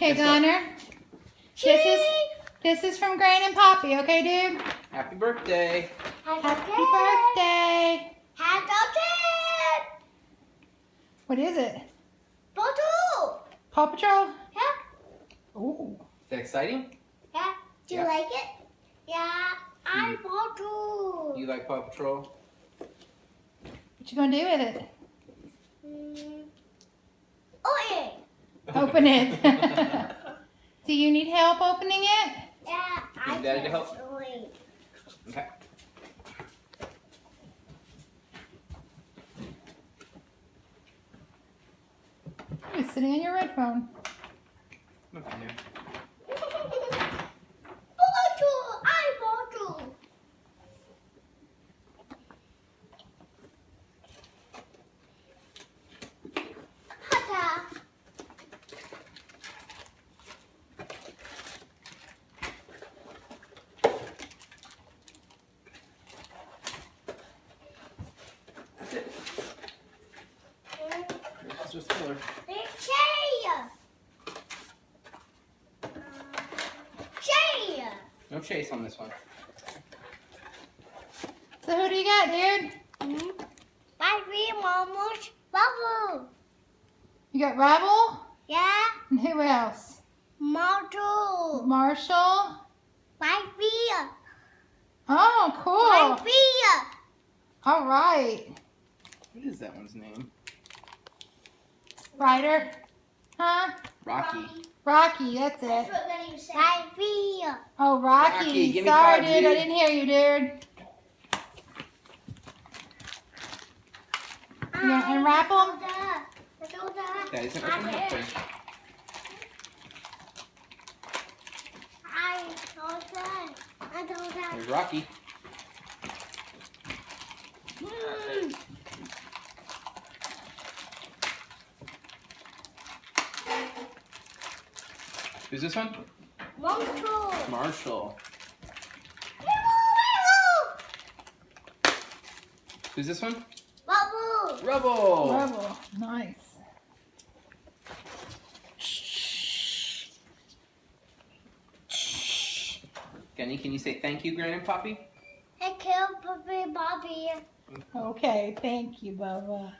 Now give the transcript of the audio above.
Okay, Gunner. This is from Gran and Poppy, okay, dude? Happy birthday. Happy birthday. Happy birthday. What is it? Bottle. Paw Patrol? Yeah. Ooh. Is that exciting? Yeah. Do you like it? Yeah. I bottle. You like Paw Patrol? What you gonna do with it? Oh, Open it. Do you need help opening it? yeah. I Need Daddy to help? Wait. Okay. It's sitting on your red phone. Nothing new. Bottle. I bottle. Hata. That's it. It's just filler. No chase on this one. So who do you got, dude? My dream almost bubble. You got Rebel? Yeah. And who else? Model. Marshall? My fear. Oh, My cool. fear. All right. What is that one's name? Ryder? Huh? Rocky. Rocky, that's it. My fear. Oh, Rocky. Rocky, give me Sorry, 5, dude. I dude. didn't hear you, dude. You gonna unwrap them? That isn't open up there. There's Rocky. Who's this one? Marshall. Who's this one? Bubble. Rebel. Rebel. Nice. Kenny, can you say thank you, Gran and Poppy? Hey, kill Bobby. Okay, thank you, Bubba.